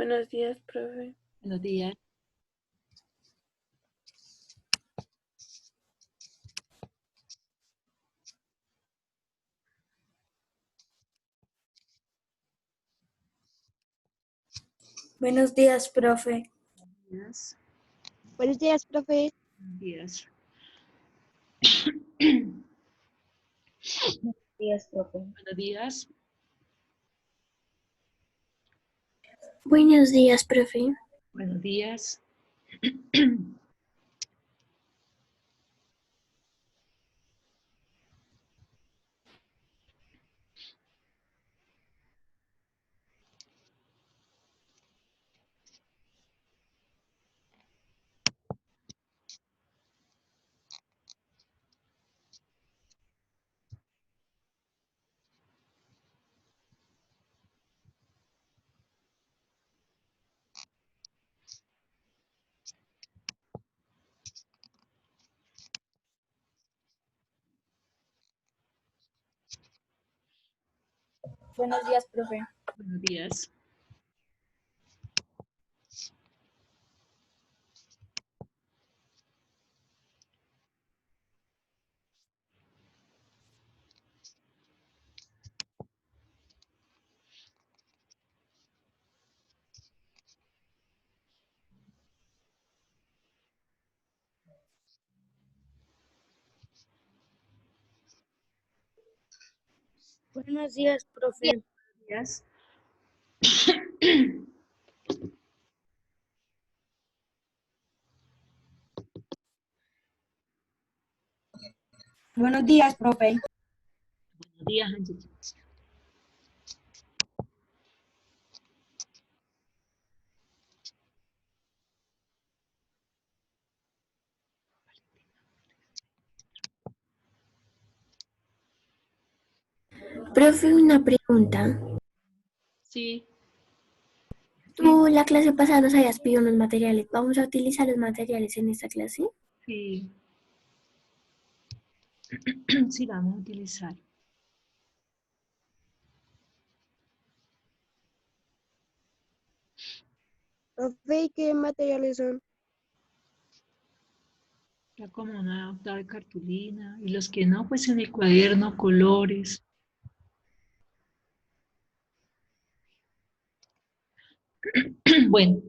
Buenos días, profe. Buenos días. Buenos días, profe. Buenos Buenos días, profe. días. Buenos días, profe. Buenos días. Buenos días, profe. Buenos días. Buenos días, profe. Buenos días. Buenos días, profe. Buenos días. Buenos días, profe. Buenos días, Angel. Profe, una pregunta. Sí. Tú la clase pasada nos habías pedido unos materiales. ¿Vamos a utilizar los materiales en esta clase? Sí. Sí, vamos a utilizar. Profe, ¿y qué materiales son? Ya como una hoja de cartulina. Y los que no, pues en el cuaderno, colores. Bueno.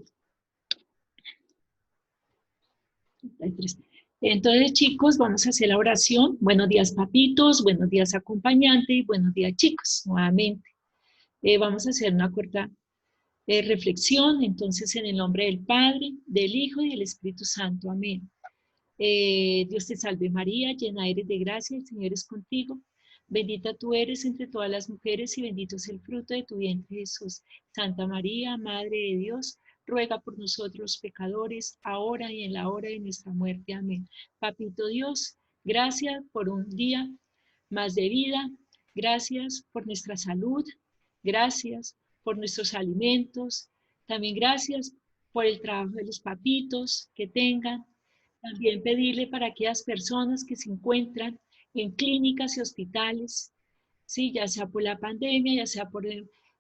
Hay tres. Entonces, chicos, vamos a hacer la oración. Buenos días, papitos. Buenos días, acompañante. Y buenos días, chicos, nuevamente. Vamos a hacer una corta reflexión. Entonces, en el nombre del Padre, del Hijo y del Espíritu Santo. Amén. Dios te salve María, llena eres de gracia, el Señor es contigo. Bendita tú eres entre todas las mujeres y bendito es el fruto de tu vientre, Jesús. Santa María, Madre de Dios, ruega por nosotros los pecadores, ahora y en la hora de nuestra muerte. Amén. Papito Dios, gracias por un día más de vida, gracias por nuestra salud, gracias por nuestros alimentos, también gracias por el trabajo de los papitos que tengan. También pedirle para aquellas personas que se encuentran en clínicas y hospitales, ¿sí? Ya sea por la pandemia, ya sea por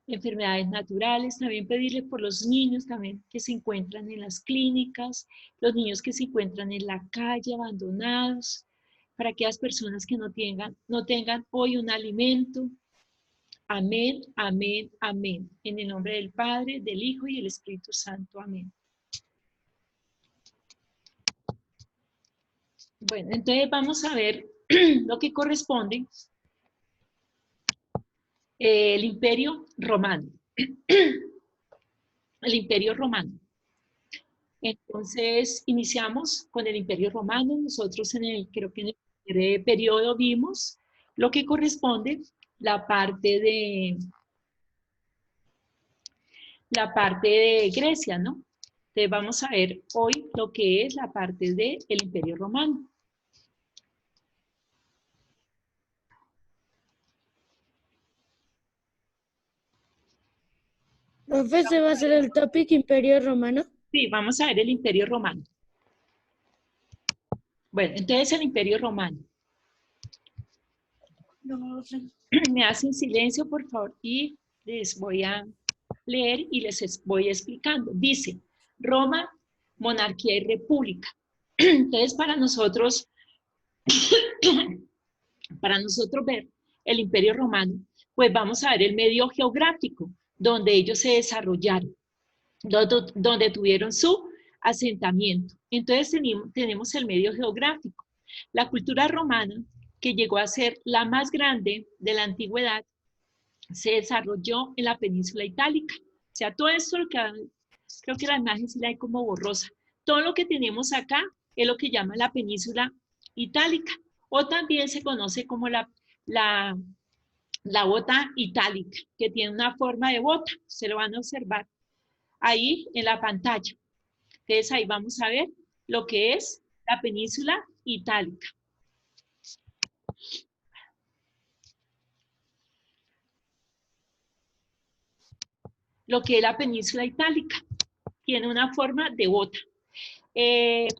enfermedades naturales, también pedirle por los niños también que se encuentran en las clínicas, los niños que se encuentran en la calle abandonados, para aquellas personas que no tengan hoy un alimento. Amén, amén, amén. En el nombre del Padre, del Hijo y del Espíritu Santo. Amén. Bueno, entonces vamos a ver lo que corresponde el Imperio Romano. El Imperio Romano. Entonces, iniciamos con el Imperio Romano. Nosotros creo que en el primer periodo vimos lo que corresponde la parte de Grecia, ¿no? Entonces vamos a ver hoy lo que es la parte del Imperio Romano. Profe, ¿se va a hacer el topic Imperio Romano? Sí, vamos a ver el Imperio Romano. Bueno, entonces el Imperio Romano. Me hacen silencio, por favor, y les voy a leer y les voy explicando. Dice, Roma, monarquía y república. Entonces, para nosotros ver el Imperio Romano, pues vamos a ver el medio geográfico donde ellos se desarrollaron, donde tuvieron su asentamiento. Entonces tenemos el medio geográfico. La cultura romana, que llegó a ser la más grande de la antigüedad, se desarrolló en la península itálica. O sea, todo esto, creo que la imagen sí la hay como borrosa. Todo lo que tenemos acá es lo que llama la península itálica, o también se conoce como la bota itálica, que tiene una forma de bota. Se lo van a observar ahí en la pantalla. Entonces ahí vamos a ver lo que es la península itálica. Lo que es la península itálica tiene una forma de bota.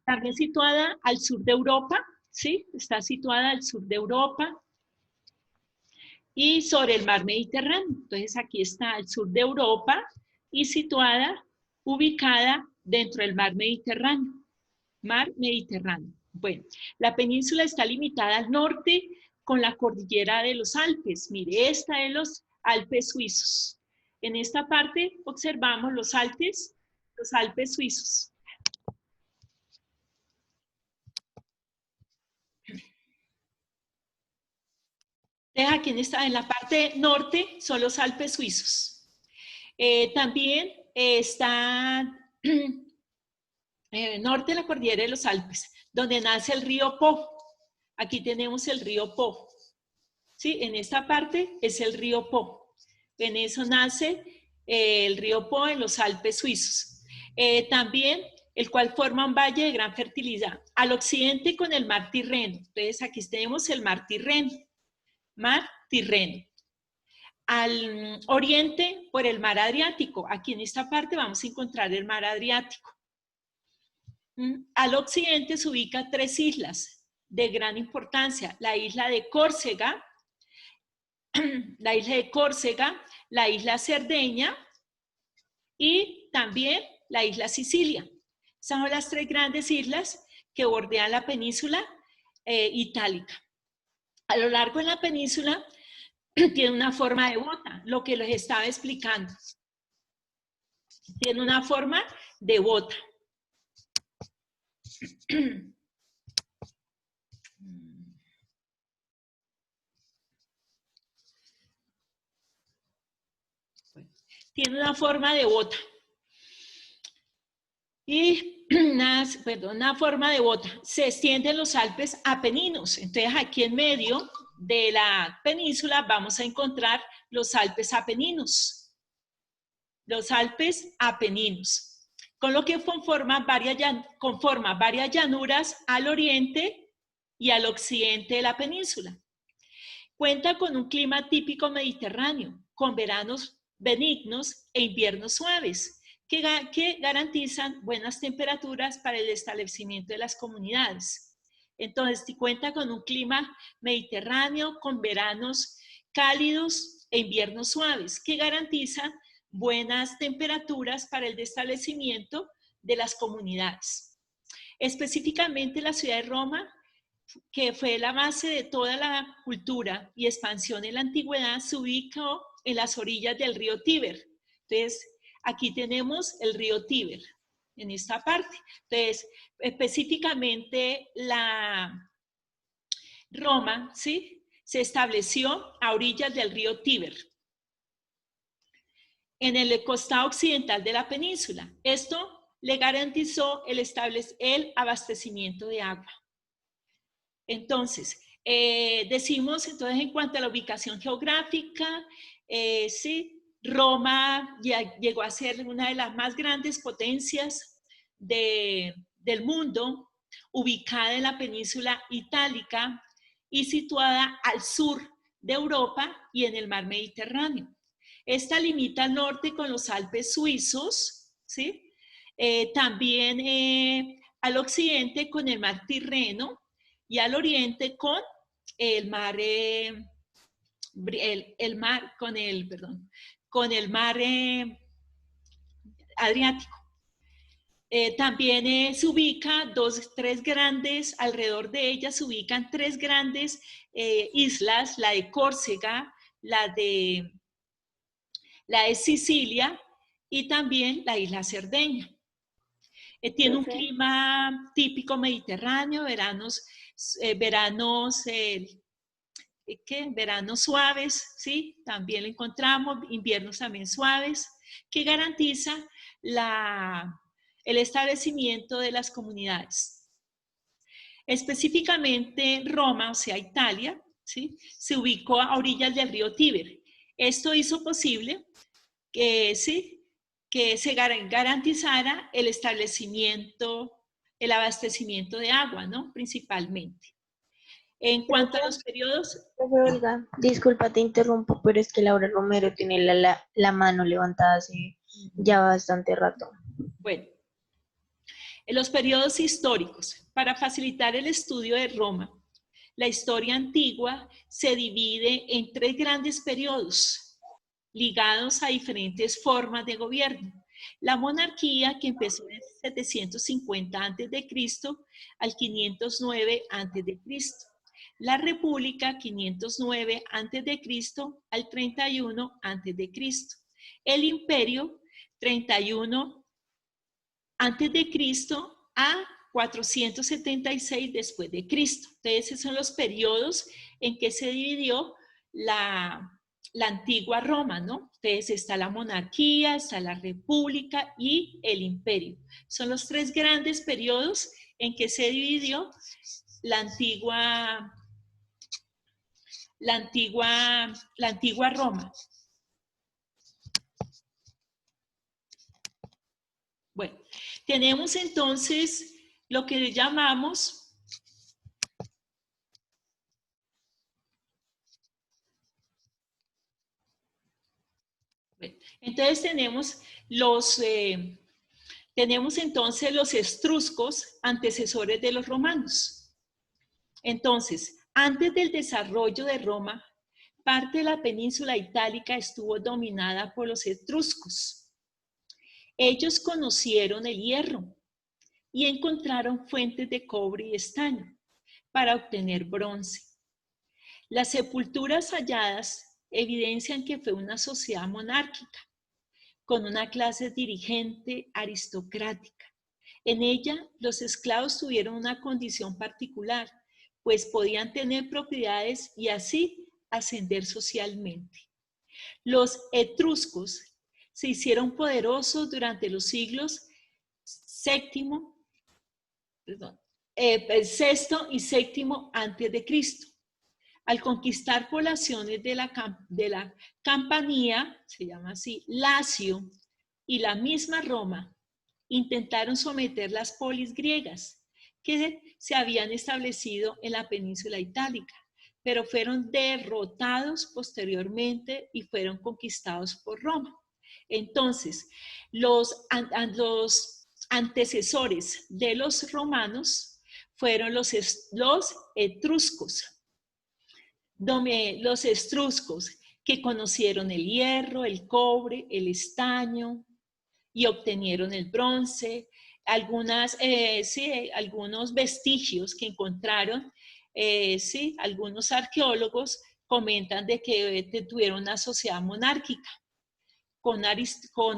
También situada al sur de Europa, ¿sí? Está situada al sur de Europa y sobre el mar Mediterráneo. Entonces aquí está al sur de Europa y situada, ubicada dentro del mar Mediterráneo. Mar Mediterráneo. Bueno, la península está limitada al norte con la cordillera de los Alpes. Mire, esta es los Alpes suizos. En esta parte observamos los Alpes suizos. Aquí en la parte norte son los Alpes suizos. También está en el norte de la cordillera de los Alpes, donde nace el río Po. Aquí tenemos el río Po. ¿Sí? En esta parte es el río Po. En eso nace el río Po en los Alpes suizos. También el cual forma un valle de gran fertilidad. Al occidente con el mar Tirreno. Entonces aquí tenemos el mar Tirreno. Mar Tirreno. Al oriente por el mar Adriático. Aquí en esta parte vamos a encontrar el mar Adriático. Al occidente se ubican 3 islas de gran importancia. La isla de Córcega, la isla Cerdeña y también la isla Sicilia. Son las 3 grandes islas que bordean la península itálica. A lo largo de la península tiene una forma de bota, lo que les estaba explicando. Tiene una forma de bota. Tiene una forma de bota. Y una forma de bota. Se extienden los Alpes Apeninos. Entonces aquí en medio de la península vamos a encontrar los Alpes Apeninos. Los Alpes Apeninos. Con lo que conforma varias llanuras al oriente y al occidente de la península. Cuenta con un clima típico mediterráneo, con veranos benignos e inviernos suaves, que garantizan buenas temperaturas para el establecimiento de las comunidades. Entonces, cuenta con un clima mediterráneo, con veranos cálidos e inviernos suaves, que garantizan buenas temperaturas para el establecimiento de las comunidades. Específicamente la ciudad de Roma, que fue la base de toda la cultura y expansión en la antigüedad, se ubicó en las orillas del río Tíber. Entonces, aquí tenemos el río Tíber, en esta parte. Entonces, específicamente Roma, ¿sí?, se estableció a orillas del río Tíber, en el costado occidental de la península. Esto le garantizó el abastecimiento de agua. Entonces, decimos entonces en cuanto a la ubicación geográfica, sí, Roma llegó a ser una de las más grandes potencias del mundo, ubicada en la península itálica y situada al sur de Europa y en el mar Mediterráneo. Esta limita al norte con los Alpes suizos, ¿sí? También al occidente con el mar Tirreno y al oriente con el mar, Adriático. También se ubica tres grandes, alrededor de ellas se ubican tres grandes islas, la de Córcega, la de Sicilia y también la isla Cerdeña. Tiene un clima típico mediterráneo, veranos suaves, ¿sí? También lo encontramos, inviernos también suaves, que garantiza el establecimiento de las comunidades. Específicamente Roma, o sea, Italia, ¿sí? Se ubicó a orillas del río Tíber. Esto hizo posible que se garantizara el establecimiento, el abastecimiento de agua, ¿no? Principalmente. En cuanto a los periodos... Olga, disculpa, te interrumpo, pero es que Laura Romero tiene la mano levantada hace ya bastante rato. Bueno, en los periodos históricos, para facilitar el estudio de Roma, la historia antigua se divide en tres grandes periodos ligados a diferentes formas de gobierno. La monarquía, que empezó en 750 a.C. al 509 a.C. La república, 509 a.C. al 31 a.C. El imperio, 31 a.C. a 476 después de Cristo. Entonces, esos son los periodos en que se dividió la antigua Roma, ¿no? Entonces está la monarquía, está la república y el imperio. Son los tres grandes periodos en que se dividió la antigua Roma. Bueno, tenemos entonces lo que llamamos entonces tenemos entonces los etruscos, antecesores de los romanos. Entonces, antes del desarrollo de Roma, parte de la península itálica estuvo dominada por los etruscos. Ellos conocieron el hierro y encontraron fuentes de cobre y estaño para obtener bronce. Las sepulturas halladas evidencian que fue una sociedad monárquica, con una clase dirigente aristocrática. En ella, los esclavos tuvieron una condición particular, pues podían tener propiedades y así ascender socialmente. Los etruscos se hicieron poderosos durante los siglos VI y VII antes de Cristo. Al conquistar poblaciones de la Campania, se llama así, Lacio y la misma Roma, intentaron someter las polis griegas que se habían establecido en la península itálica, pero fueron derrotados posteriormente y fueron conquistados por Roma. Entonces, los antecesores de los romanos fueron los etruscos. Los etruscos que conocieron el hierro, el cobre, el estaño y obtenieron el bronce. Algunos vestigios que encontraron, algunos arqueólogos comentan de que tuvieron una sociedad monárquica con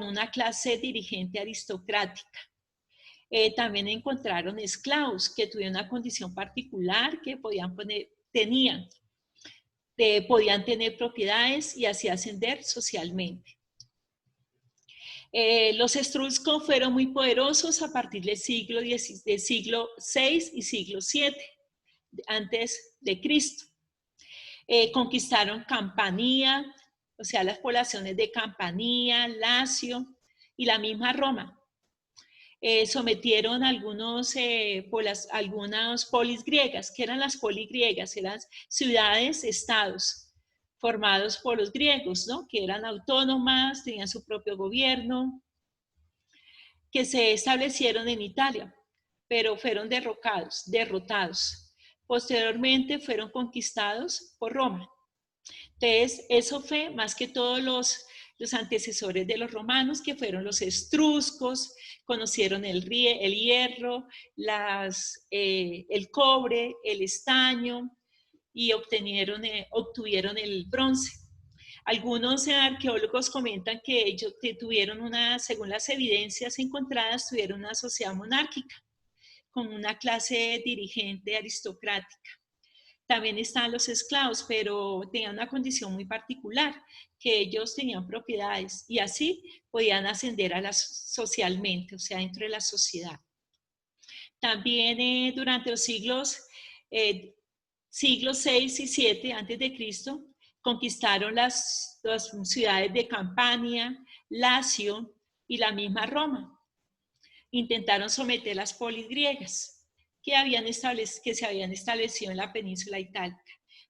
una clase dirigente aristocrática. También encontraron esclavos que tuvieron una condición particular, que podían tener propiedades y así ascender socialmente. Los etruscos fueron muy poderosos a partir del siglo VI y siglo VII antes de Cristo. Conquistaron Campania, o sea, las poblaciones de Campania, Lacio y la misma Roma. Sometieron algunas polis griegas. ¿Qué eran las polis griegas? Eran ciudades, estados formados por los griegos, ¿no? Que eran autónomas, tenían su propio gobierno, que se establecieron en Italia, pero fueron derrotados. Posteriormente fueron conquistados por Roma. Entonces, eso fue más que todos los antecesores de los romanos, que fueron los etruscos, conocieron el hierro, el cobre, el estaño y obtuvieron el bronce. Algunos arqueólogos comentan que ellos según las evidencias encontradas, tuvieron una sociedad monárquica con una clase dirigente aristocrática. También estaban los esclavos, pero tenían una condición muy particular, que ellos tenían propiedades y así podían ascender socialmente, o sea, dentro de la sociedad. También durante los siglos 6 y 7 antes de Cristo, conquistaron las ciudades de Campania, Lacio y la misma Roma. Intentaron someter las polis griegas que se habían establecido en la península itálica.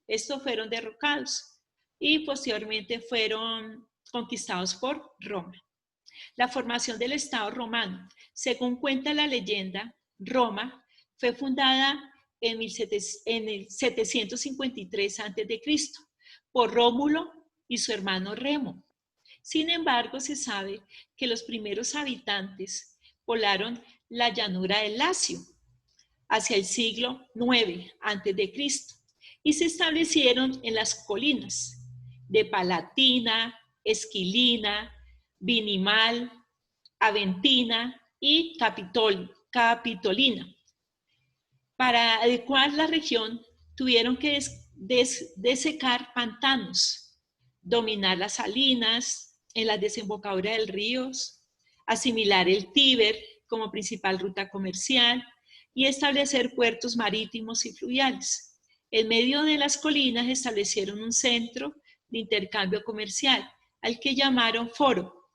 Estos fueron derrocados y posteriormente fueron conquistados por Roma. La formación del Estado romano. Según cuenta la leyenda, Roma fue fundada en el 753 a.C. por Rómulo y su hermano Remo. Sin embargo, se sabe que los primeros habitantes poblaron la llanura del Lacio hacia el siglo IX a.C. y se establecieron en las colinas de Palatina, Esquilina, Vinimal, Aventina y Capitolina. Para adecuar la región, tuvieron que desecar pantanos, dominar las salinas en las desembocaduras del río, asimilar el Tíber como principal ruta comercial y establecer puertos marítimos y fluviales. En medio de las colinas establecieron un centro de intercambio comercial, al que llamaron foro,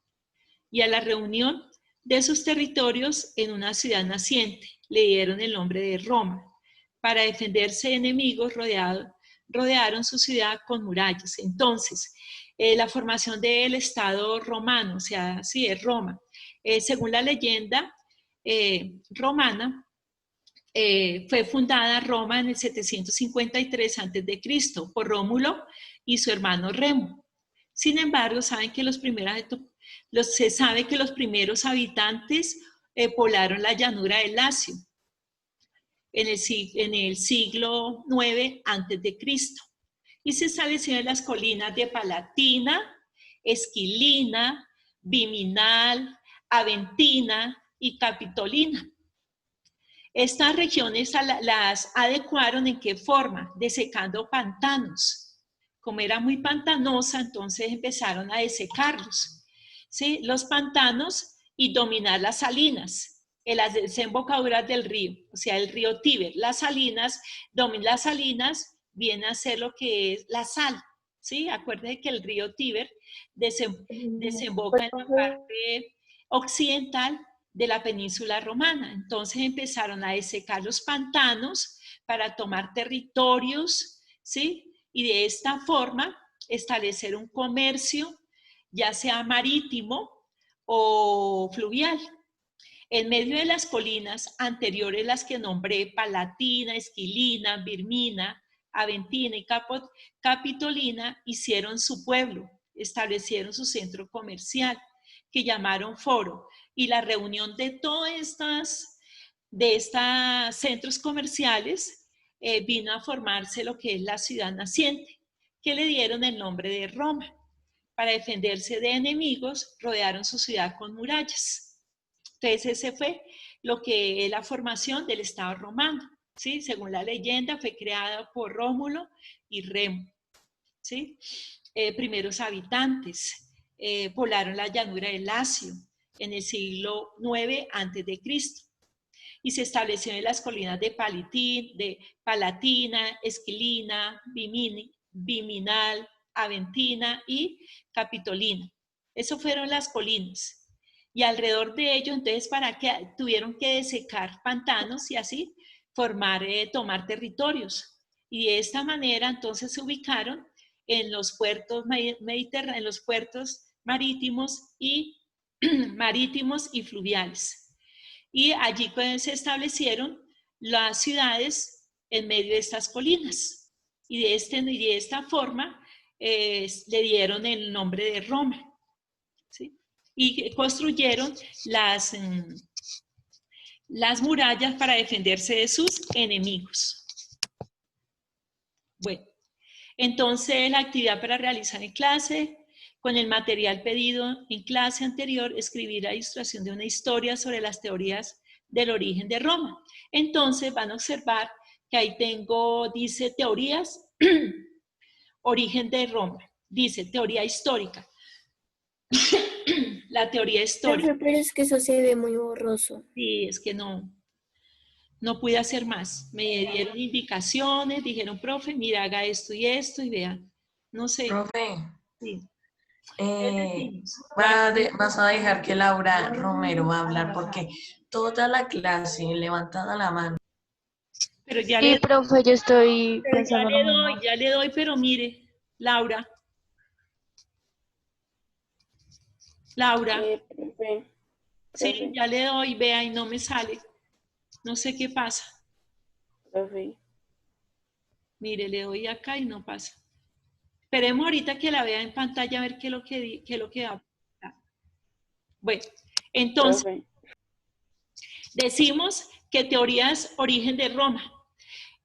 y a la reunión de sus territorios en una ciudad naciente le dieron el nombre de Roma. Para defenderse de enemigos, rodearon su ciudad con murallas. Entonces, la formación del Estado romano, o sea, sí, es Roma. Según la leyenda romana, fue fundada Roma en el 753 a.C. por Rómulo y su hermano Remo. Sin embargo, se sabe que los primeros habitantes poblaron la llanura del Lacio en el siglo IX a.C. y se establecieron en las colinas de Palatina, Esquilina, Viminal, Aventina y Capitolina. Estas regiones las adecuaron ¿en qué forma? Desecando pantanos. Como era muy pantanosa, entonces empezaron a desecarlos, ¿sí? Los pantanos y dominar las salinas, en las desembocaduras del río, o sea, el río Tíber. Las salinas viene a ser lo que es la sal, ¿sí? Acuérdense que el río Tíber desemboca en la parte occidental de la península romana. Entonces empezaron a desecar los pantanos para tomar territorios, ¿sí? Y de esta forma establecer un comercio, ya sea marítimo o fluvial. En medio de las colinas anteriores, las que nombré, Palatina, Esquilina, Birmina, Aventina y Capitolina, hicieron su pueblo, establecieron su centro comercial, que llamaron foro, y la reunión de todas estos centros comerciales vino a formarse lo que es la ciudad naciente, que le dieron el nombre de Roma. Para defenderse de enemigos, rodearon su ciudad con murallas. Entonces ese fue lo que es la formación del Estado romano, ¿sí? Según la leyenda, fue creada por Rómulo y Remo, ¿sí? Primeros habitantes poblaron la llanura del Lacio en el siglo IX a.C. y se estableció en las colinas de Palatina, Esquilina, Viminal, Aventina y Capitolina. Esas fueron las colinas. Y alrededor de ello, entonces, tuvieron que desecar pantanos y así tomar territorios. Y de esta manera, entonces, se ubicaron en los puertos en los puertos marítimos y fluviales. Y allí se establecieron las ciudades en medio de estas colinas. Y de esta forma le dieron el nombre de Roma. ¿sí? Y construyeron las murallas para defenderse de sus enemigos. Bueno, entonces la actividad para realizar en clase, con el material pedido en clase anterior, escribir la ilustración de una historia sobre las teorías del origen de Roma. Entonces van a observar que ahí dice teorías, origen de Roma, dice teoría histórica. La teoría histórica. Profe, pero es que eso se ve muy borroso. Sí, es que no pude hacer más. Me dieron indicaciones, dijeron, profe, mira, haga esto y vea. No sé. Profe, Sí. vas a dejar que Laura Romero va a hablar porque toda la clase levantada la mano. Pero ya Sí, le profe, yo estoy Pero pensando lo mismo. ya le doy, pero mire, Laura, Profe. sí, ya le doy, vea, y no me sale. No sé qué pasa. Profe. Mire, le doy acá y no pasa. Esperemos ahorita que la vea en pantalla a ver qué es lo que da. Bueno, entonces, Profe. decimos que teorías origen de Roma.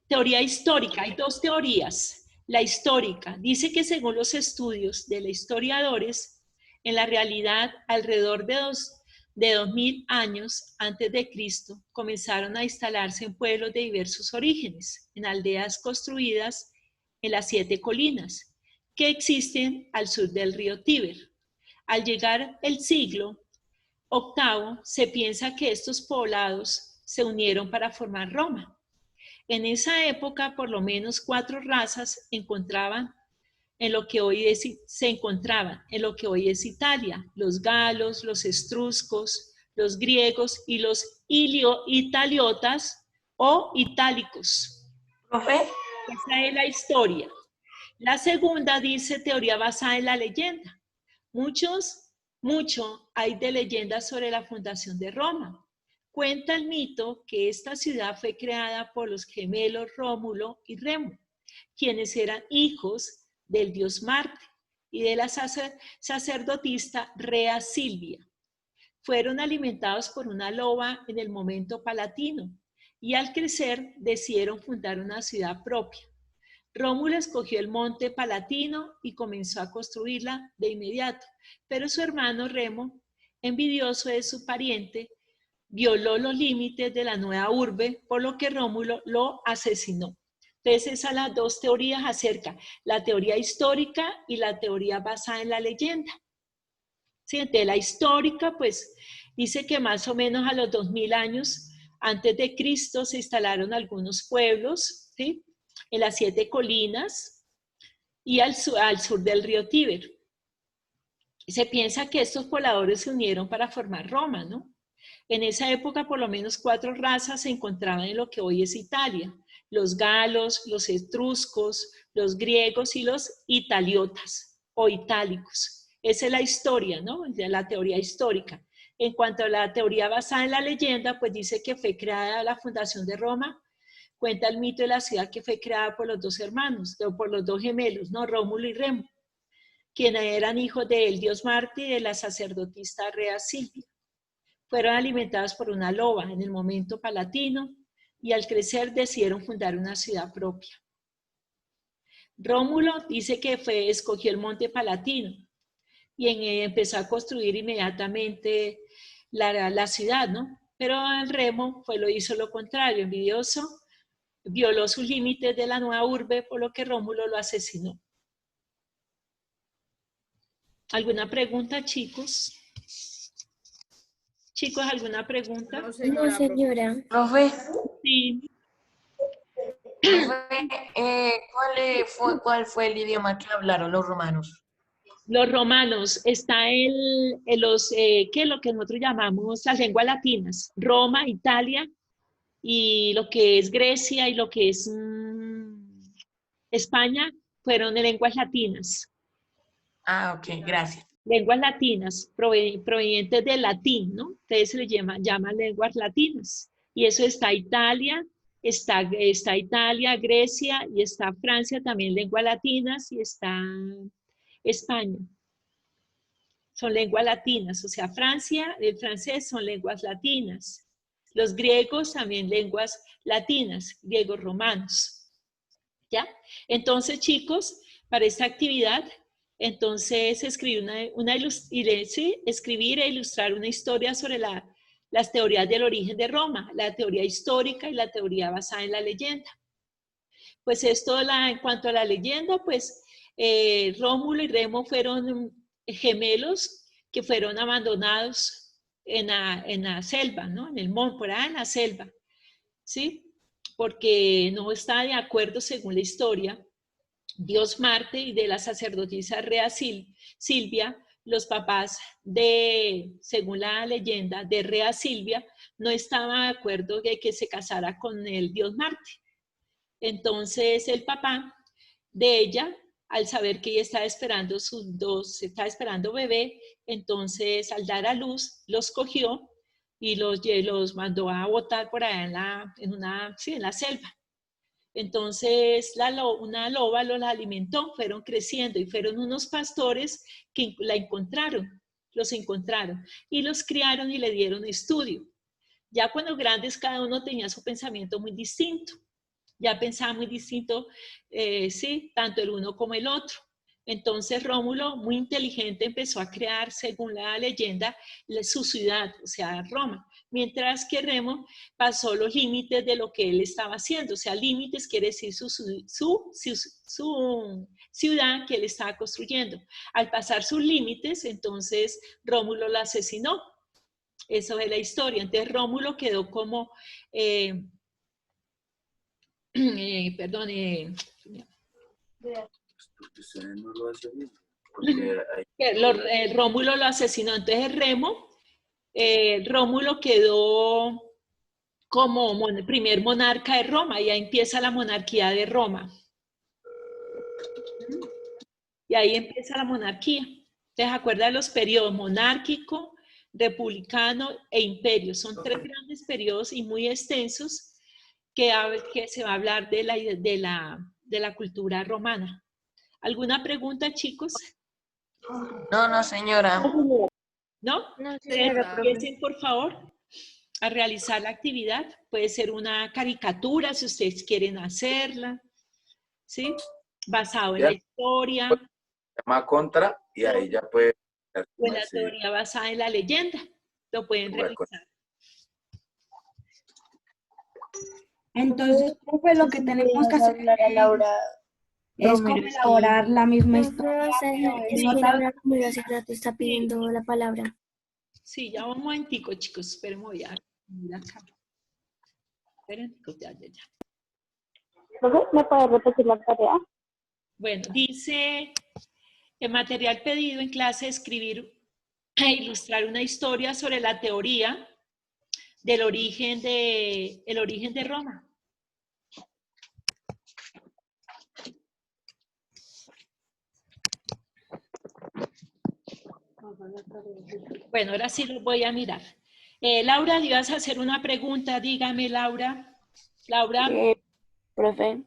Teoría histórica, hay dos teorías. La histórica dice que según los estudios de los historiadores, en la realidad, alrededor de 2000 años antes de Cristo, comenzaron a instalarse en pueblos de diversos orígenes, en aldeas construidas en las 7 colinas que existen al sur del río Tíber. Al llegar el siglo VIII, se piensa que estos poblados se unieron para formar Roma. En esa época, por lo menos 4 razas se encontraban en lo que hoy es Italia: los galos, los etruscos, los griegos y los italiotas o itálicos. ¿Profe? Esa es la historia. La segunda dice teoría basada en la leyenda. Mucho hay de leyendas sobre la fundación de Roma. Cuenta el mito que esta ciudad fue creada por los gemelos Rómulo y Remo, quienes eran hijos del dios Marte y de la sacerdotisa Rea Silvia. Fueron alimentados por una loba en el momento palatino y al crecer decidieron fundar una ciudad propia. Rómulo escogió el monte Palatino y comenzó a construirla de inmediato, pero su hermano Remo, envidioso de su pariente, violó los límites de la nueva urbe, por lo que Rómulo lo asesinó. Entonces, esas son las dos teorías acerca, la teoría histórica y la teoría basada en la leyenda. ¿Sí? Entonces, la histórica, pues, dice que más o menos a los 2000 años antes de Cristo se instalaron algunos pueblos, ¿sí?, en las 7 colinas y al sur del río Tíber. Se piensa que estos pobladores se unieron para formar Roma, ¿no? En esa época, por lo menos 4 razas se encontraban en lo que hoy es Italia: los galos, los etruscos, los griegos y los italiotas o itálicos. Esa es la historia, ¿no? La teoría histórica. En cuanto a la teoría basada en la leyenda, pues dice que fue creada la fundación de Roma. Cuenta el mito de la ciudad que fue creada por los 2 hermanos, o por los 2 gemelos, ¿no?, Rómulo y Remo, quienes eran hijos del dios Marte y de la sacerdotisa Rea Silvia. Fueron alimentados por una loba en el momento palatino y al crecer decidieron fundar una ciudad propia. Rómulo dice que escogió el monte Palatino y empezó a construir inmediatamente la ciudad, ¿no? Pero el Remo hizo lo contrario, envidioso, violó sus límites de la nueva urbe, por lo que Rómulo lo asesinó. ¿Alguna pregunta, chicos? Chicos, ¿alguna pregunta? No, señora. Profe, Sí. ¿cuál fue el idioma que hablaron los romanos? Los romanos, está ¿qué es lo que nosotros llamamos las lenguas latinas? Roma, Italia, y lo que es Grecia y lo que es España fueron de lenguas latinas. Ah, ok, gracias. Lenguas latinas provenientes del latín, ¿no? Entonces se le llaman lenguas latinas. Y eso está Italia, está Italia, Grecia, y está Francia, también lenguas latinas, y está España. son lenguas latinas, o sea, Francia, el francés son lenguas latinas. Los griegos también lenguas latinas, griegos romanos. ¿Ya? Entonces, chicos, para esta actividad, entonces escribir escribir e ilustrar una historia sobre las teorías del origen de Roma, la teoría histórica y la teoría basada en la leyenda. Pues esto, en cuanto a la leyenda, pues Rómulo y Remo fueron gemelos que fueron abandonados en la selva, ¿no? En el monte, por ahí en la selva, ¿sí? Porque no está de acuerdo, según la historia, Dios Marte y de la sacerdotisa Rea Silvia, los papás según la leyenda, de Rea Silvia, no estaban de acuerdo de que se casara con el Dios Marte. Entonces el papá de ella, al saber que ella estaba esperando estaba esperando bebé, entonces al dar a luz, los cogió y los mandó a botar por allá en la selva. Entonces una loba los alimentó, fueron creciendo y fueron unos pastores que los encontraron y los criaron y le dieron estudio. Ya cuando grandes cada uno tenía su pensamiento muy distinto. Ya pensaba muy distinto, sí, tanto el uno como el otro. Entonces Rómulo, muy inteligente, empezó a crear, según la leyenda, su ciudad, o sea, Roma. Mientras que Remo pasó los límites de lo que él estaba haciendo. O sea, límites quiere decir su ciudad que él estaba construyendo. Al pasar sus límites, entonces Rómulo la asesinó. Eso es la historia. Entonces Rómulo quedó como... perdón, Rómulo lo asesinó, entonces Rómulo quedó como primer monarca de Roma, y ahí empieza la monarquía de Roma. Y ahí empieza la monarquía. Entonces, acuerda de los periodos monárquico, republicano e imperio. Son tres grandes periodos y muy extensos que se va a hablar de la cultura romana. ¿Alguna pregunta, chicos? No, señora. ¿No? No, señora, profe. Empiecen, por favor, a realizar la actividad. Puede ser una caricatura, si ustedes quieren hacerla, ¿sí? Basado en la historia. Llama contra y ahí ya puede... O en la teoría basada en la leyenda. Lo pueden realizar. Entonces, profe, lo que tenemos que hacer es como elaborar la misma historia. Es que Laura Romero hace rato está pidiendo la palabra. Sí, ya un momentico, chicos. Esperen, voy a ir acá. Esperen, ya. ¿Me puede repetir la tarea? Bueno, dice el material pedido en clase: escribir e ilustrar una historia sobre la teoría del origen de Roma. Bueno, ahora sí lo voy a mirar. Laura, le ibas a hacer una pregunta. Dígame, Laura. Laura. Profe,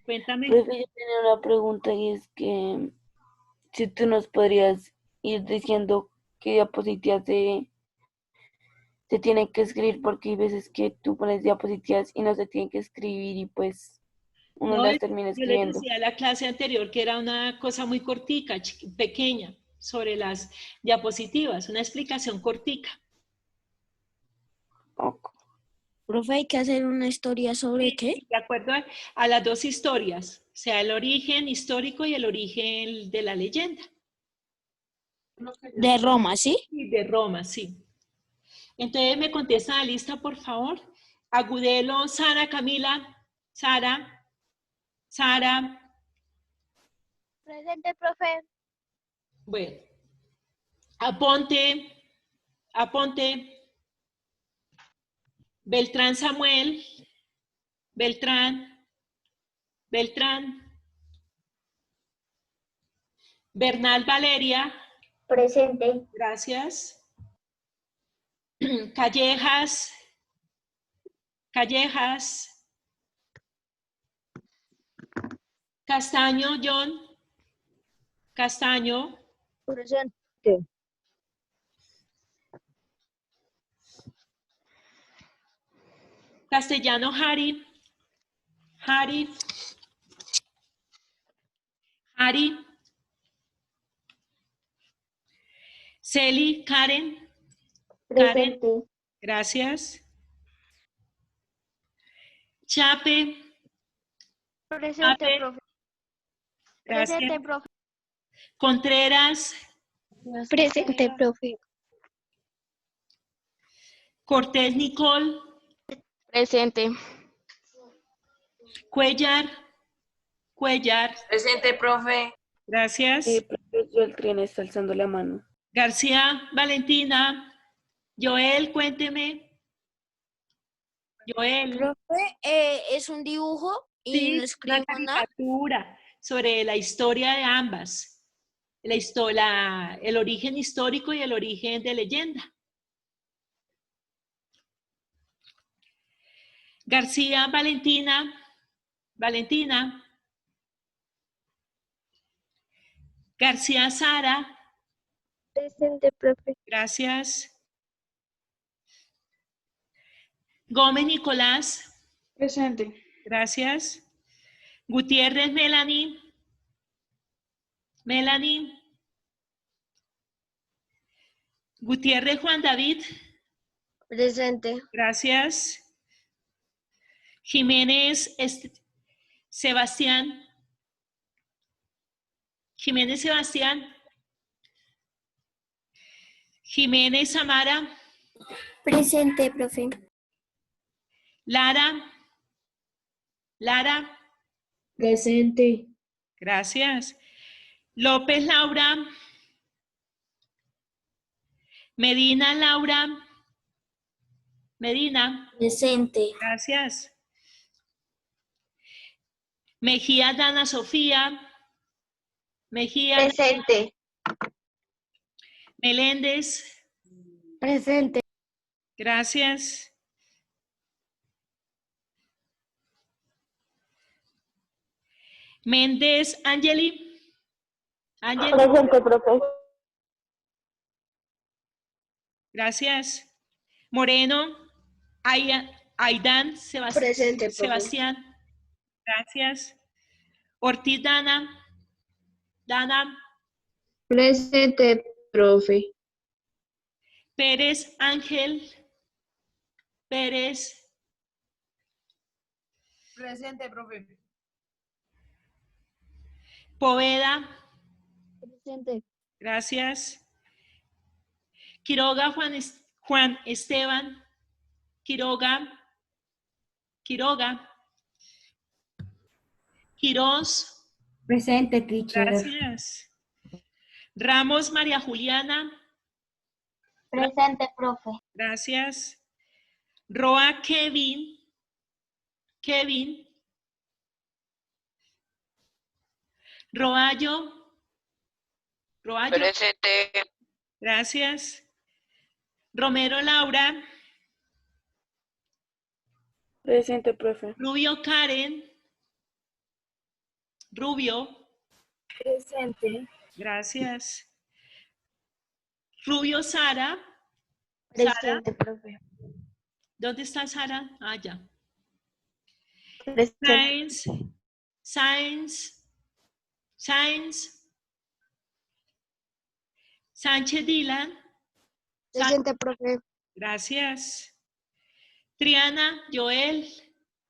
Cuéntame. profe, yo tenía una pregunta y es que si tú nos podrías ir diciendo qué diapositivas se tienen que escribir, porque hay veces que tú pones diapositivas y no se tienen que escribir y pues uno las termina Yo les escribiendo. decía a la clase anterior que era una cosa muy cortica, pequeña, sobre las diapositivas, una explicación cortica. Ok. Profe, hay que hacer una historia sobre qué? De acuerdo a las dos historias, o sea, el origen histórico y el origen de la leyenda. De Roma, ¿sí? Y de Roma, sí. Entonces me contestan la lista, por favor. Agudelo, Sara, Camila, Sara. Presente, profe. Bueno. Aponte. Beltrán Samuel. Beltrán. Bernal Valeria. Presente. Gracias. Callejas. Castaño, John. Castaño. Presente. Presente. Castellano, Jari. Jari. Jari. Celi, Karen. Karen, Presente. gracias. Chape. Presente, Chape, profe. gracias. Presente, profe. Contreras. Presente, profe. Cortés, Nicole. Presente. Cuellar. Cuellar, Presente, profe. gracias. Profesor, el tren está alzando la mano. García, Valentina. Joel, cuénteme. Joel. Profe, es un dibujo y Sí, no una escribo nada. caricatura sobre la historia de ambas. El origen histórico y el origen de leyenda. García, Valentina. Valentina. García, Sara. Presente, profe. Gracias. Gómez, Nicolás. Presente. Gracias. Gutiérrez, Melanie. Melanie. Gutiérrez, Juan David. Presente. Gracias. Jiménez, Sebastián. Jiménez, Sebastián. Jiménez, Samara. Presente, profe. Lara. Lara. Presente. Gracias. López, Laura. Medina, Laura. Medina. Presente. Gracias. Mejía, Dana Sofía. Mejía. Presente. Meléndez. Presente. Gracias. Méndez, Angeli. Angeli. Presente, profe. Gracias. Moreno, Aidan, Presente, profe. Sebastián. Gracias. Ortiz, Dana. Dana. Presente, profe. Pérez, Ángel. Pérez. Presente, profe. Poveda. Presente. Gracias. Quiroga, Juan Esteban. Quiroga. Quiroga. Quirós. Presente, teacher. Gracias. Ramos, María Juliana. Presente, profe. Gracias. Roa, Kevin. Kevin. Roallo. Roallo. Presente. Gracias. Romero, Laura. Presente, profe. Rubio, Karen. Rubio. Presente. Gracias. Rubio, Sara. Presente, profe. ¿Dónde está Sara? Ah, ya. Presente. Sáenz. Sánchez, Dylan. Presente, profe. Gracias. Triana, Joel.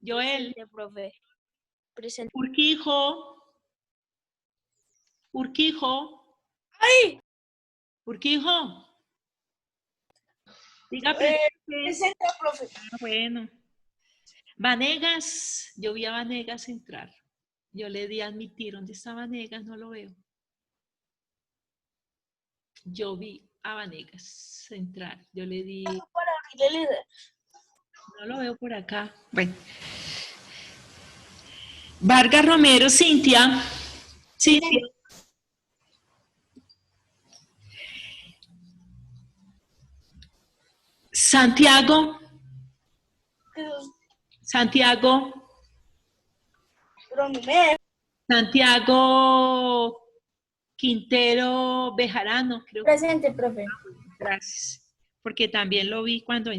Presente, profe. Presente. Urquijo. ¡Ay! Urquijo. Diga presente, profe. Ah, bueno. Vanegas, yo vi a Vanegas entrar. Yo le di a admitir. ¿Dónde está Vanegas? No lo veo. Yo vi a Vanegas entrar. Yo le di. No lo veo por acá. Bueno. Vargas Romero, Cintia. Cintia. Santiago. Santiago. Santiago. Quintero Bejarano, creo. Presente, profe. Gracias, porque también lo vi cuando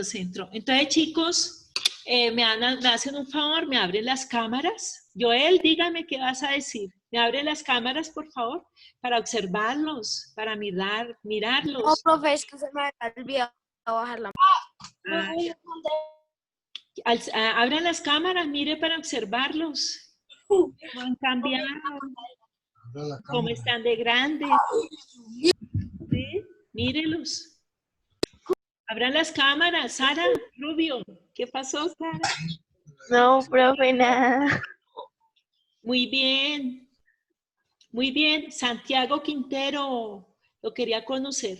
se entró. Entonces, chicos, me hacen un favor, me abren las cámaras. Joel, dígame qué vas a decir. ¿Me abren las cámaras, por favor? Para observarlos, para mirarlos. No, profe, es que se me había olvidado bajar la Abran las cámaras, mire para observarlos. ¿Cómo han cambiado? ¿Cómo están de grandes? ¿Sí? Mírelos. Abran las cámaras. Sara, Rubio, ¿qué pasó, Sara? No, profe, nada. Muy bien. Muy bien. Santiago Quintero, lo quería conocer.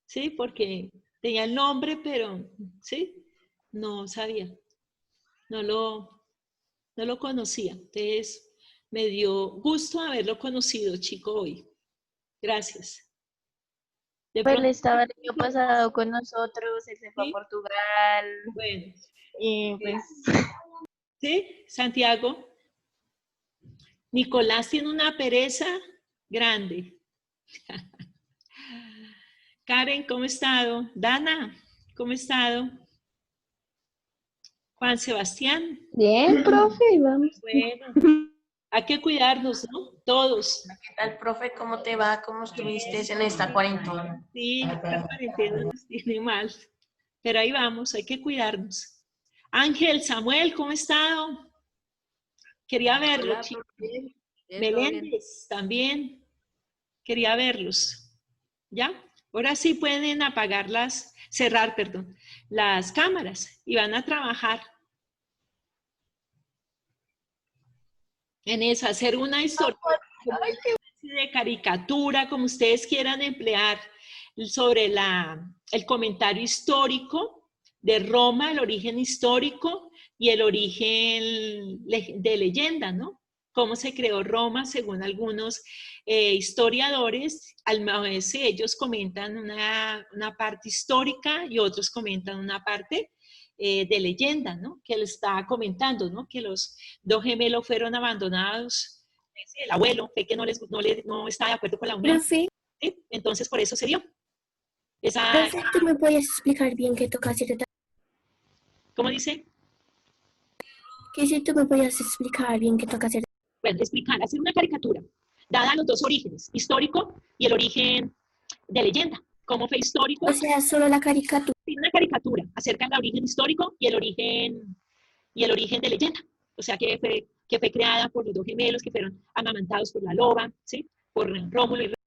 Sí, porque tenía el nombre, pero, ¿sí? No sabía. No lo conocía. Entonces, me dio gusto haberlo conocido, chico, hoy. Gracias. De Pues él pronto, estaba el año pasado con nosotros, él se fue ¿sí? a Portugal Bueno, y pues ¿sí? Santiago. Nicolás tiene una pereza grande. Karen, ¿cómo ha estado? Dana, ¿cómo ha estado? Juan Sebastián. Bien, profe, vamos. Bueno, hay que cuidarnos, ¿no? Todos. ¿Qué tal, profe? ¿Cómo te va? ¿Cómo estuviste en esta cuarentena? Sí, esta cuarentena nos tiene mal. Pero ahí vamos, hay que cuidarnos. Ángel, Samuel, ¿cómo ha estado? Quería verlo, chicos. Meléndez, también. Quería verlos. ¿Ya? Ahora sí pueden cerrar, perdón, las cámaras y van a trabajar en eso, hacer una historia de caricatura, como ustedes quieran emplear, sobre el comentario histórico de Roma, el origen histórico y el origen de leyenda, ¿no? Cómo se creó Roma según algunos historiadores. Ellos comentan una parte histórica y otros comentan una parte de leyenda, ¿no? Que él está comentando, ¿no? Que los dos gemelos fueron abandonados. El abuelo fue que no está de acuerdo con la unión. Profe, ¿Sí? Entonces, por eso se dio. profe, ¿tú me puedes explicar bien qué toca hacer? ¿Cómo dice? Que si tú me puedes explicar bien qué toca hacer. Bueno, hacer una caricatura, dada los dos orígenes, histórico y el origen de leyenda. ¿Cómo fue histórico? O sea, solo la caricatura. Sí, una caricatura acerca del origen histórico y el origen de leyenda. O sea, que fue creada por los dos gemelos que fueron amamantados por la loba, ¿sí? Por Rómulo y